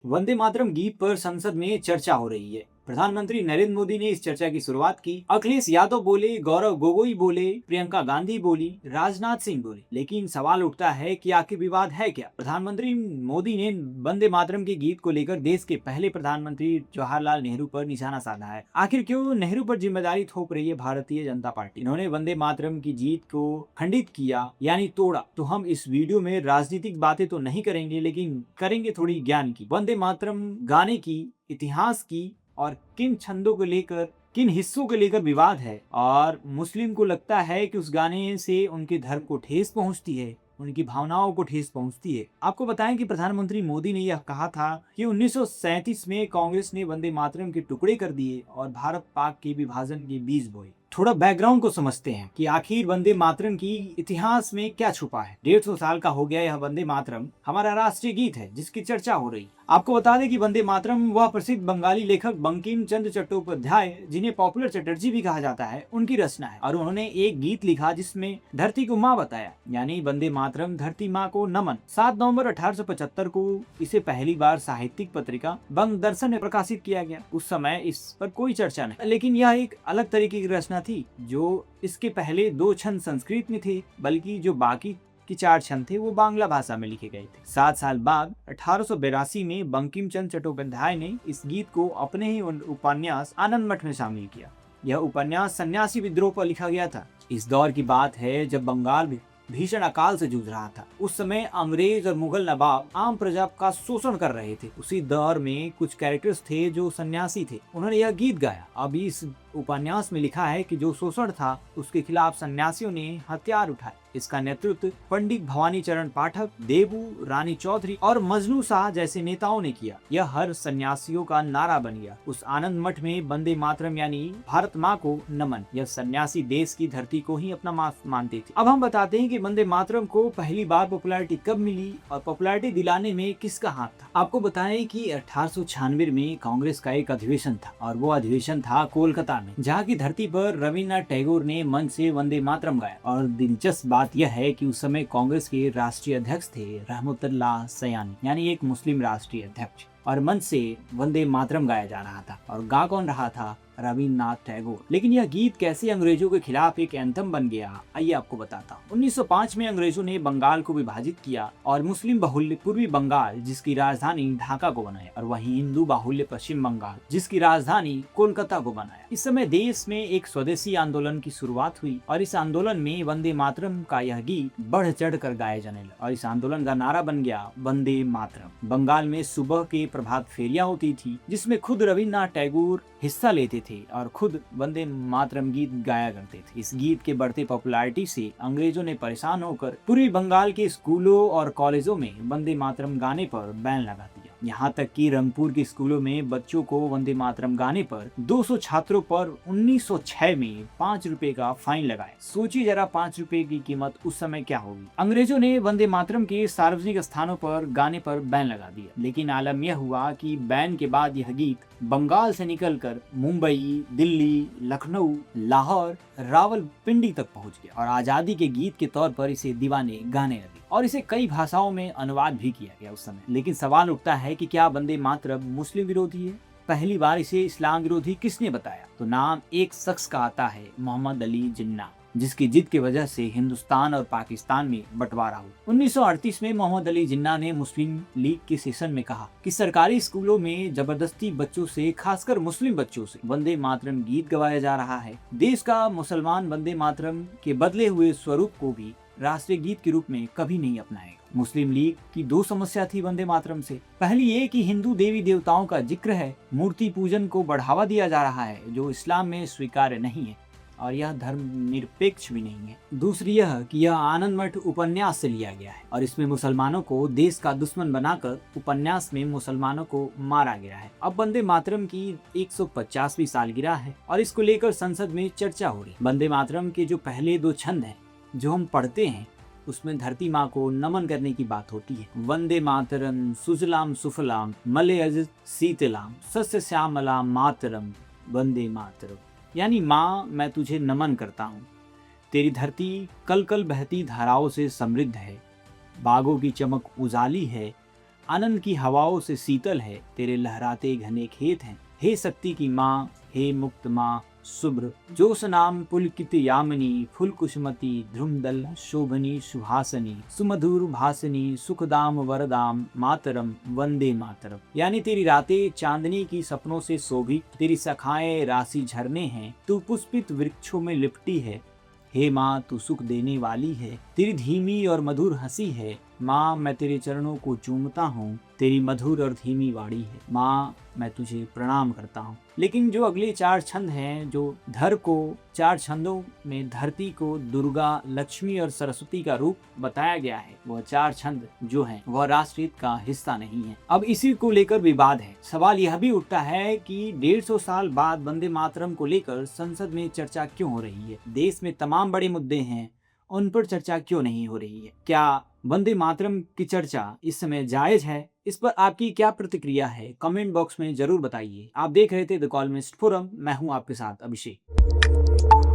वंदे मातरम गीत पर संसद में चर्चा हो रही है। प्रधानमंत्री नरेंद्र मोदी ने इस चर्चा की शुरुआत की। अखिलेश यादव बोले, गौरव गोगोई बोले, प्रियंका गांधी बोली, राजनाथ सिंह बोले। लेकिन सवाल उठता है कि आखिर विवाद है क्या। प्रधानमंत्री मोदी ने वंदे मातरम के गीत को लेकर देश के पहले प्रधानमंत्री जवाहरलाल नेहरू पर निशाना साधा है। आखिर क्यों नेहरू पर जिम्मेदारी थोप रही है भारतीय जनता पार्टी। इन्होंने वंदे मातरम की जीत को खंडित किया यानी तोड़ा। तो हम इस वीडियो में राजनीतिक बातें तो नहीं करेंगे, लेकिन करेंगे थोड़ी ज्ञान की। वंदे मातरम गाने की, इतिहास की और किन छंदों को लेकर, किन हिस्सों को लेकर विवाद है, और मुस्लिम को लगता है कि उस गाने से उनके धर्म को ठेस पहुंचती है, उनकी भावनाओं को ठेस पहुंचती है। आपको बताएं कि प्रधानमंत्री मोदी ने यह कहा था कि 1937 में कांग्रेस ने वंदे मातरम के टुकड़े कर दिए और भारत पाक के विभाजन के बीज बोए। थोड़ा बैकग्राउंड को समझते हैं कि आखिर वंदे मातरम की इतिहास में क्या छुपा है। 150 साल का हो गया यह वंदे मातरम हमारा राष्ट्रीय गीत है जिसकी चर्चा हो रही। आपको बता दें कि वंदे मातरम वह प्रसिद्ध बंगाली लेखक बंकिम चंद्र चट्टोपाध्याय, जिन्हें पॉपुलर चटर्जी भी कहा जाता है, उनकी रचना है। और उन्होंने एक गीत लिखा जिसमें धरती को माँ बताया, यानी वंदे मातरम धरती माँ को नमन। 7 नवंबर 1875 को इसे पहली बार साहित्यिक पत्रिका बंग दर्शन में प्रकाशित किया गया। उस समय इस पर कोई चर्चा नहीं, लेकिन यह एक अलग तरीके की रचना थी। जो इसके पहले 2 छंद संस्कृत में थे, बल्कि जो बाकी कि 4 छंद थे वो बांग्ला भाषा में लिखे गए थे। 7 साल बाद 1882 में बंकिम चंद्र चट्टोपाध्याय ने इस गीत को अपने ही उपन्यास आनंद मठ में शामिल किया। यह उपन्यास सन्यासी विद्रोह पर लिखा गया था। इस दौर की बात है जब बंगाल भी भीषण अकाल से जूझ रहा था। उस समय अंग्रेज और मुगल नवाब आम प्रजा का शोषण कर रहे थे। उसी दौर में कुछ कैरेक्टर्स थे जो सन्यासी थे, उन्होंने यह गीत गाया। अभी इस उपन्यास में लिखा है कि जो शोषण था उसके खिलाफ सन्यासियों ने हथियार उठाए। इसका नेतृत्व पंडित भवानी चरण पाठक, देबू, रानी चौधरी और मजनू शाह जैसे नेताओं ने किया। यह हर सन्यासियों का नारा बन गया। उस आनंद मठ में वंदे मातरम यानी भारत माँ को नमन, यह सन्यासी देश की धरती को ही अपना माँ मानते थे। अब हम बताते हैं कि वंदे मातरम को पहली बार पॉपुलैरिटी कब मिली और पॉपुलैरिटी दिलाने में किसका हाथ था। आपको बताएं कि 1896 में कांग्रेस का एक अधिवेशन था और वो अधिवेशन था कोलकाता में, जहाँ की धरती पर रविन्द्रनाथ टैगोर ने मंच से वंदे मातरम गाया। और दिलचस्प बात यह है कि उस समय कांग्रेस के राष्ट्रीय अध्यक्ष थे रहमतुल्लाह सयानी, यानी एक मुस्लिम राष्ट्रीय अध्यक्ष, और मंच से वंदे मातरम गाया जा रहा था। और गा कौन रहा था? रविन्द्रनाथ टैगोर। लेकिन यह गीत कैसे अंग्रेजों के खिलाफ एक एंथम बन गया, आइए आपको बताता हूँ। 1905 में अंग्रेजों ने बंगाल को विभाजित किया और मुस्लिम बाहुल्य पूर्वी बंगाल, जिसकी राजधानी ढाका को बनाया, और वहीं हिंदू बाहुल्य पश्चिम बंगाल, जिसकी राजधानी कोलकाता को बनाया। इस समय देश में एक स्वदेशी आंदोलन की शुरुआत हुई और इस आंदोलन में वंदे मातरम का यह गीत बढ़ चढ़ कर गाया जाने लगा और इस आंदोलन का नारा बन गया वंदे मातरम। बंगाल में सुबह के प्रभात फेरियां होती थी जिसमें खुद रविन्द्रनाथ टैगोर हिस्सा लेते थे और खुद वंदे मातरम गीत गाया करते थे। इस गीत के बढ़ते पॉपुलैरिटी से अंग्रेजों ने परेशान होकर पूर्वी बंगाल के स्कूलों और कॉलेजों में वंदे मातरम गाने पर बैन लगा दिया। यहाँ तक कि रंगपुर के स्कूलों में बच्चों को वंदे मातरम गाने पर 200 छात्रों पर 1906 में 5 रुपए का फाइन लगाया। सोचिए जरा 5 रुपए की कीमत उस समय क्या होगी। अंग्रेजों ने वंदे मातरम के सार्वजनिक स्थानों पर गाने पर बैन लगा दिया, लेकिन आलम यह हुआ कि बैन के बाद यह गीत बंगाल से निकलकर मुंबई, दिल्ली, लखनऊ, लाहौर, रावलपिंडी तक पहुंच गया और आजादी के गीत के तौर पर इसे दीवाने गाने लगे और इसे कई भाषाओं में अनुवाद भी किया गया उस समय। लेकिन सवाल उठता है कि क्या वंदे मातरम मुस्लिम विरोधी है? पहली बार इसे इस्लाम विरोधी किसने बताया? तो नाम एक शख्स का आता है, मोहम्मद अली जिन्ना, जिसकी जिद की वजह से हिंदुस्तान और पाकिस्तान में बंटवारा हुआ। 1938 में मोहम्मद अली जिन्ना ने मुस्लिम लीग के सेशन में कहा कि सरकारी स्कूलों में जबरदस्ती बच्चों से, खासकर मुस्लिम बच्चों से, वंदे मातरम गीत गवाया जा रहा है। देश का मुसलमान वंदे मातरम के बदले हुए स्वरूप को भी राष्ट्रीय गीत के रूप में कभी नहीं अपनाएगा। मुस्लिम लीग की 2 समस्या थी वंदे मातरम से। पहली ये कि हिंदू देवी देवताओं का जिक्र है, मूर्ति पूजन को बढ़ावा दिया जा रहा है जो इस्लाम में स्वीकार्य नहीं है और यह धर्म निरपेक्ष भी नहीं है। दूसरी यह कि यह आनंद मठ उपन्यास से लिया गया है और इसमें मुसलमानों को देश का दुश्मन बनाकर उपन्यास में मुसलमानों को मारा गया है। अब वंदे मातरम की 150वीं सालगिरह है और इसको लेकर संसद में चर्चा हो रही। वंदे मातरम के जो पहले 2 छंद हैं जो हम पढ़ते हैं उसमें धरती माँ को नमन करने की बात होती है। वंदे मातरम सुजलाम सुफलाम मलयज शीतलाम सस्य श्यामलाम मातरम वंदे मातरम, यानी माँ मैं तुझे नमन करता हूँ। तेरी धरती कल कल बहती धाराओं से समृद्ध है, बागों की चमक उजाली है, आनंद की हवाओं से शीतल है तेरे लहराते घने खेत हैं। हे शक्ति की माँ, हे मुक्त माँ शुभ्र, जोश नाम पुलकित यामिनी, फुल कुसुमती ध्रुमदल शोभनी सुहासनी, सुमधुर भासनी सुखदाम वरदाम मातरम वंदे मातरम। यानी तेरी रातें चांदनी की सपनों से शोभित, तेरी शाखाएं राशि झरने हैं, तू पुष्पित वृक्षों में लिपटी है। हे माँ तू सुख देने वाली है, तेरी धीमी और मधुर हंसी है। माँ मैं तेरे चरणों को चूमता हूँ, तेरी मधुर और धीमी वाणी है। माँ मैं तुझे प्रणाम करता हूँ। लेकिन जो अगले 4 छंद हैं, जो धर को 4 छंदों में धरती को दुर्गा, लक्ष्मी और सरस्वती का रूप बताया गया है, वह 4 छंद जो हैं वह राष्ट्रगीत का हिस्सा नहीं है। अब इसी को लेकर विवाद है। सवाल यह भी उठता है कि 150 साल बाद वंदे मातरम को लेकर संसद में चर्चा क्यों हो रही है। देश में तमाम बड़े मुद्दे हैं, उन पर चर्चा क्यों नहीं हो रही है। क्या वंदे मातरम की चर्चा इस समय जायज है? इस पर आपकी क्या प्रतिक्रिया है, कमेंट बॉक्स में जरूर बताइए। आप देख रहे थे द कॉलमिस्ट फोरम, मैं हूं आपके साथ अभिषेक।